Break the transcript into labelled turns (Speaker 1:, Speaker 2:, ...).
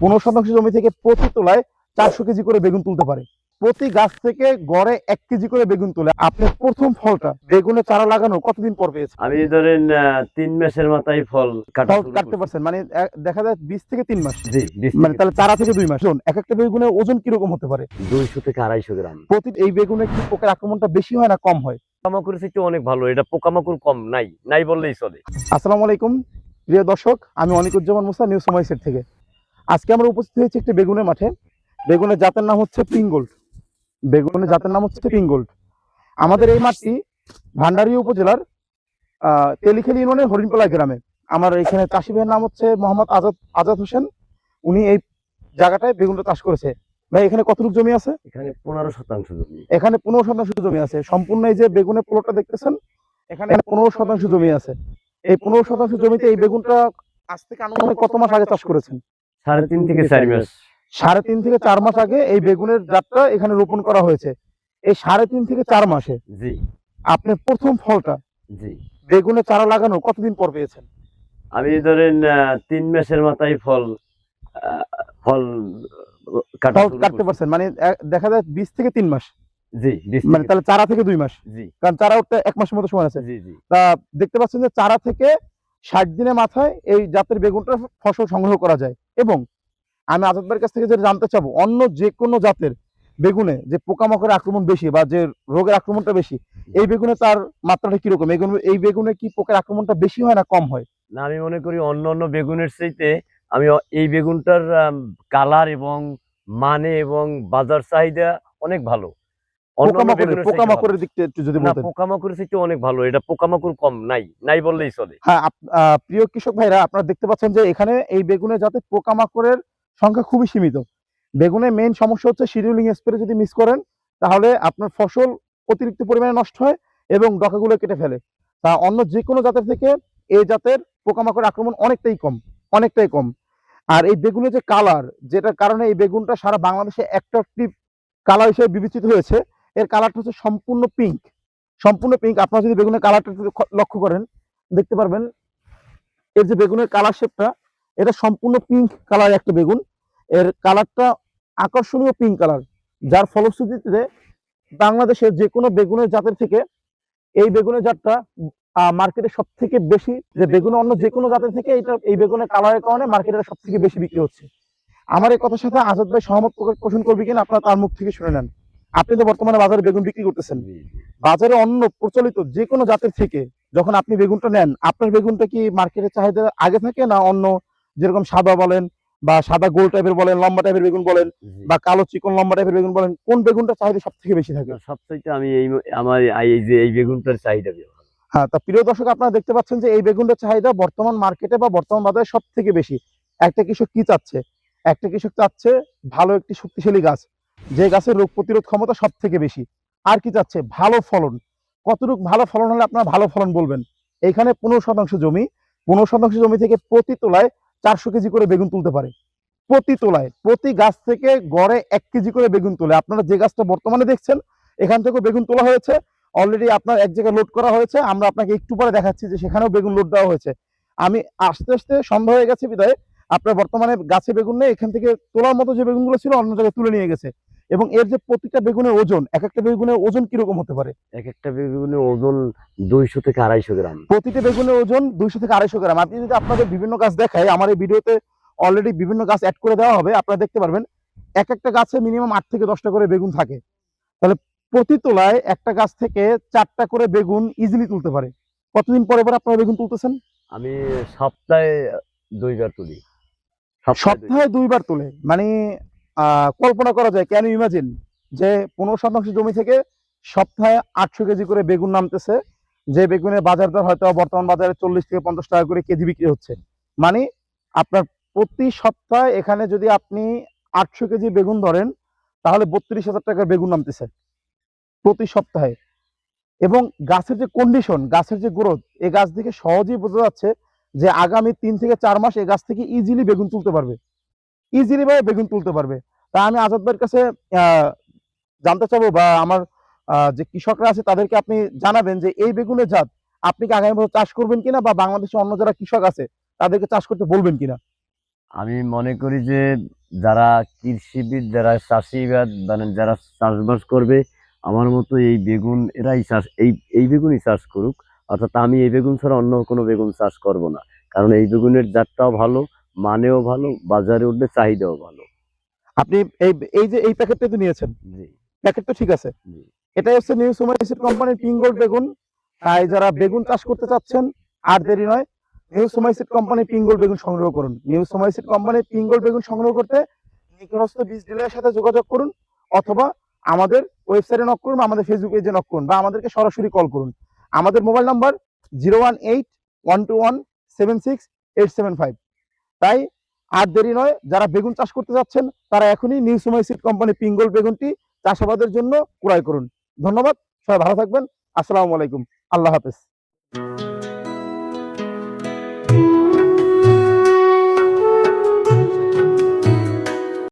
Speaker 1: 15% জমি থেকে প্রতি তোলায় 400 কেজি করে বেগুন তুলতে পারে। প্রতি গাছ থেকে গড়ে 1 কেজি করে বেগুন তোলে। আপনি প্রথম ফলটা বেগুনের চারা লাগানোর কতদিন পর পেয়েছেন?
Speaker 2: আমি ধরেন 3 মাসের মাথায় ফল কাটা
Speaker 1: ফল
Speaker 2: শুরু
Speaker 1: কাটতে
Speaker 2: করছি।
Speaker 1: পারছেন, মানে দেখা যায় 20 থেকে 3 মাস।
Speaker 2: জি, 20
Speaker 1: মানে
Speaker 2: থেকে
Speaker 1: তাহলে চারা থেকে 2 মাস। এক একটা বেগুনের ওজন কিরকম হতে পারে?
Speaker 2: 200 থেকে 250 গ্রাম।
Speaker 1: প্রতি এই বেগুনে কি পোকার আক্রমণটা বেশি হয় না কম হয়?
Speaker 2: পোকামাকড় থেকে অনেক ভালো, এটা পোকামাকড় কম নাই, নাই বললেই চলে।
Speaker 1: আসসালামু আলাইকুম প্রিয় দর্শক, আমি অনিকুজ্জামান মুসা, নিউ সময় সেট থেকে। আজকে আমরা উপস্থিত হয়েছি একটি বেগুনের মাঠে। বেগুনের জাতের নাম হচ্ছে পিঙ্ক গোল্ড। বেগুনের জাতের নাম হচ্ছে পিঙ্ক গোল্ড। আমাদের এই মাঠটি ভান্ডারিয়া উপজেলার তেলিখালী ইউনিয়নের হরিণপালা গ্রামে। আমার এখানে চাষি ভাইয়ের নাম হচ্ছে মোহাম্মদ আজাদ হোসেন। উনি এই জায়গাটায় বেগুনটা চাষ করেছে। ভাই, এখানে কতটুকু জমি আছে?
Speaker 2: এখানে 15% জমি।
Speaker 1: এখানে 15% জমি আছে। সম্পূর্ণ এই যে বেগুনের প্লটটা দেখতেছেন, এখানে 15% জমি আছে। এই 15% জমিতে এই বেগুনটা আজ থেকে আনুমানিক কত মাস আগে চাষ করেছেন?
Speaker 2: 3.5 থেকে 4 মাস।
Speaker 1: 3.5 থেকে 4 মাস আগে এই বেগুনের জাতটা এখানে রোপণ করা হয়েছে। এই 3.5 থেকে 4 মাসে
Speaker 2: জি,
Speaker 1: আপনি প্রথম ফলটা
Speaker 2: জি।
Speaker 1: বেগুনের চারা লাগানোর কতদিন পর পেয়েছেন?
Speaker 2: আমি ধরেন 3 মাসের মাথায় ফল ফল কাটা
Speaker 1: ফল
Speaker 2: শুরু
Speaker 1: কাটতে
Speaker 2: করছি।
Speaker 1: পারছেন, মানে দেখা যায় 20 থেকে 3 মাস।
Speaker 2: জি, 20
Speaker 1: মানে
Speaker 2: থেকে।
Speaker 1: তাহলে চারা থেকে 2 মাস।
Speaker 2: জি,
Speaker 1: কারণ চারা উঠতে 1 মাসের মতো সময় আছে।
Speaker 2: জি, জি।
Speaker 1: তা দেখতে পাচ্ছেন যে চারা থেকে 60 দিনের মাথায় এই জাতের বেগুনটা ফসল সংগ্রহ করা যায়। এবং আমি আজাদ ভাইয়ের কাছ থেকে যেটা জানতে চাবো, অন্য যে কোনো জাতের বেগুনে যে পোকামাকড়ের আক্রমণ বেশি বা যে রোগের আক্রমণটা বেশি, এই বেগুনে তার মাত্রাটা কিরকম? এই বেগুনে কি পোকার আক্রমণটা বেশি হয় না কম হয়?
Speaker 2: না, আমি মনে করি অন্যান্য বেগুনের চাইতে আমি এই বেগুনটার কালার এবং মানে এবং বাজার চাহিদা অনেক ভালো। অন্যান্য বেগুনের চাইতে ভালো।
Speaker 1: পোকামাকড়ের দিকটা একটু যদি
Speaker 2: না,
Speaker 1: বলতেন।
Speaker 2: পোকামাকড়ের চাইতে অনেক ভালো। এটা পোকামাকড় কম নাই, নাই বললেই চলে।
Speaker 1: হ্যাঁ, প্রিয় কৃষক ভাইরা, আপনারা দেখতে পাচ্ছেন যে এখানে এই বেগুনে যাতে পোকামাকড়ের সংখ্যা খুবই সীমিত। বেগুনের মেইন সমস্যা হচ্ছে শিডিউলিং স্প্রে যদি মিস করেন, তাহলে আপনার ফসল অতিরিক্ত পরিমাণে নষ্ট হয় এবং ডগাগুলো কেটে ফেলে। তা অন্য যে কোনো জাতের থেকে এই জাতের পোকামাকড় আক্রমণ অনেকটাই কম, অনেকটাই কম। আর এই বেগুনের যে কালার, যেটার কারণে এই বেগুনটা সারা বাংলাদেশে অ্যাট্রাকটিভ কালার হিসেবে বিবেচিত হয়েছে, এর কালারটা হচ্ছে সম্পূর্ণ পিঙ্ক। সম্পূর্ণ পিঙ্ক। আপনারা যদি বেগুনের কালারটা একটু লক্ষ্য করেন, দেখতে পারবেন এর যে বেগুনের কালার শেপটা, এটা সম্পূর্ণ পিঙ্ক কালার একটা বেগুন। এর কালারটা আকর্ষণীয় পিঙ্ক কালার, যার ফলশ্রুতিতে বাংলাদেশের যে কোনো বেগুনের জাতের থেকে এই বেগুনের জাতটা মার্কেটে সব থেকে বেশি, যে বেগুন অন্য যে কোনো জাতের থেকে এই বেগুনের কালারের কারণে মার্কেটে সব থেকে বেশি বিক্রি হচ্ছে। আমার এই কথার সাথে আজাদ ভাই সহমত পোষণ করবে কিনা আপনারা তার মুখ থেকে শুনে নেন। আপনি তো বর্তমানে বাজারে বেগুন বিক্রি করতেছেন।
Speaker 2: জি, জি।
Speaker 1: বাজারে অন্য প্রচলিত যে কোনো জাতের থেকে যখন আপনি বেগুনটা নেন, আপনার বেগুনটা কি মার্কেটের চাহিদা আগে থাকে না অন্য, যেরকম সাদা বলেন বা সাদা গোল টাইপের বলেন, লম্বা টাইপের বেগুন বলেন
Speaker 2: জি।
Speaker 1: বা কালো চিকন লম্বা টাইপের বেগুন বলেন, কোন বেগুনটা চাহিদা সব থেকে বেশি থাকে?
Speaker 2: না, সবচাইতে আমি আমার এই যে এই বেগুনটার চাহিদা বেশি।
Speaker 1: হ্যাঁ, তা প্রিয় দর্শক, আপনারা দেখতে পাচ্ছেন যে এই বেগুনটার চাহিদা বর্তমান মার্কেটে বা বর্তমান বাজারে সব থেকে বেশি। একটা কৃষক কি চাচ্ছে? একটা কৃষক চাচ্ছে ভালো একটি শক্তিশালী গাছ, যে গাছের রোগ প্রতিরোধ ক্ষমতা সব থেকে বেশি। আর কি চাচ্ছে? ভালো ফলন। কতটুকু ভালো ফলন হলে আপনারা ভালো ফলন বলবেন? এইখানে 15% জমি। 15% জমি থেকে প্রতি তোলায় 400 কেজি করে বেগুন তুলতে পারে। প্রতি তোলায়, প্রতি গাছ থেকে গড়ে 1 কেজি করে বেগুন তোলে। আপনারা যে গাছটা বর্তমানে দেখছেন, এখান থেকেও বেগুন তোলা হয়েছে। অলরেডি আপনার এক জায়গায় লোড করা হয়েছে। আমরা আপনাকে একটু পরে দেখাচ্ছি যে সেখানেও বেগুন লোড দেওয়া হয়েছে। আমি আস্তে আস্তে সন্ধ্যা হয়ে গেছে বিধায় আপনার বর্তমানে গাছে বেগুন নেই। এখান থেকে তোলার মতো যে বেগুনগুলো ছিল অন্য জায়গায় তুলে নিয়ে গেছে। এবং এর যে প্রতিটা বেগুনের ওজন, এক একটা বেগুনের ওজন কিরকম হতে পারে?
Speaker 2: একটা বেগুনের ওজন 200 থেকে 250 গ্রাম।
Speaker 1: প্রতিটা বেগুনের ওজন 200 থেকে 250 গ্রাম। আপনি যদি আপনাদের বিভিন্ন গাছ দেখায়, আমার এই ভিডিওতে অলরেডি বিভিন্ন গাছ অ্যাড করে দেওয়া হবে, আপনারা দেখতে পারবেন এক একটা গাছে মিনিমাম 8 থেকে 10টা করে বেগুন থাকে। তাহলে প্রতি তোলায় একটা গাছ থেকে 4টা করে বেগুন ইজিলি তুলতে পারে। কতদিন পরে পরে আপনারা বেগুন তুলতেছেন?
Speaker 2: আমি সপ্তাহে 2 বার তুলি। সপ্তাহে 2
Speaker 1: সপ্তাহে
Speaker 2: বার।
Speaker 1: 2 বার তোলে। মানে কল্পনা করা যায়, ক্যান ইউ ইমাজিন যে 15% জমি থেকে সপ্তাহে 800 কেজি করে বেগুন নামতেছে। যে বেগুনের বাজার দর হয়তো বর্তমান বাজারে 40 থেকে 50 টাকা করে কেজি বিক্রি হচ্ছে। মানে আপনার প্রতি সপ্তাহে এখানে যদি আপনি 800 কেজি বেগুন ধরেন, তাহলে 32,000 টাকার বেগুন নামতেছে প্রতি সপ্তাহে। এবং গাছের যে কন্ডিশন, গাছের যে গ্রোথ, এই গাছ থেকে সহজেই বোঝা যাচ্ছে যে আগামী 3 থেকে 4 মাস এই গাছ থেকে ইজিলি বেগুন তুলতে পারবে। ইজিলি ভাবে বেগুন তুলতে পারবে। তা আমি আজাদ ভাইয়ের কাছে আ জানতে চাবো, বা আমার যে কৃষকরা আছে তাদেরকে আপনি জানাবেন যে এই বেগুনের জাত আপনি কি আগামী বছর চাষ করবেন কিনা, বা বাংলাদেশে অন্য যারা কৃষক আছে তাদেরকে চাষ করতে বলবেন কিনা?
Speaker 2: আমি মনে করি যে যারা কৃষিবিদ, যারা চাষিবাদ মানে যারা চাষবাস করবে, আমার মতো এই বেগুন এরাই চাষ এই বেগুনই চাষ করুক। অর্থাৎ আমি এই বেগুন ছাড়া অন্য কোনো বেগুন চাষ করব না, কারণ এই বেগুনের জাতটাও ভালো, মানেও ভালো, বাজারে উঠলে চাহিদাও ভালো।
Speaker 1: আপনি এই এই যে এই প্যাকেটটা তো নিয়েছেন,
Speaker 2: জি,
Speaker 1: প্যাকেট তো ঠিক আছে।
Speaker 2: জি।
Speaker 1: এটাই হচ্ছে নিউ সুমাইসিড কোম্পানির পিঙ্গল বেগুন। তাই যারা বেগুন চাষ করতে চাচ্ছেন, আর দেরি নয়, নিউ সুমাইসিড কোম্পানির পিঙ্গল বেগুন সংগ্রহ করুন। নিউ সুমাইসিড কোম্পানির পিঙ্গল বেগুন সংগ্রহ করতে নিকটস্থ বীজ ডিলারের সাথে যোগাযোগ করুন, অথবা আমাদের ওয়েবসাইটে নক করুন, আমাদের ফেসবুক পেজে নক করুন, বা আমাদেরকে সরাসরি কল করুন। আমাদের মোবাইল নাম্বার 018-121-76-875। তাই আর দেরি নয়, যারা বেগুন চাষ করতে যাচ্ছেন তারা এখনই নিউ সুমাইসিড কোম্পানির পিঙ্গল বেগুনটি চাষাবাদের জন্য ক্রয় করুন। ধন্যবাদ, সবাই ভালো থাকবেন। আসসালামু আলাইকুম, আল্লাহ হাফেজ।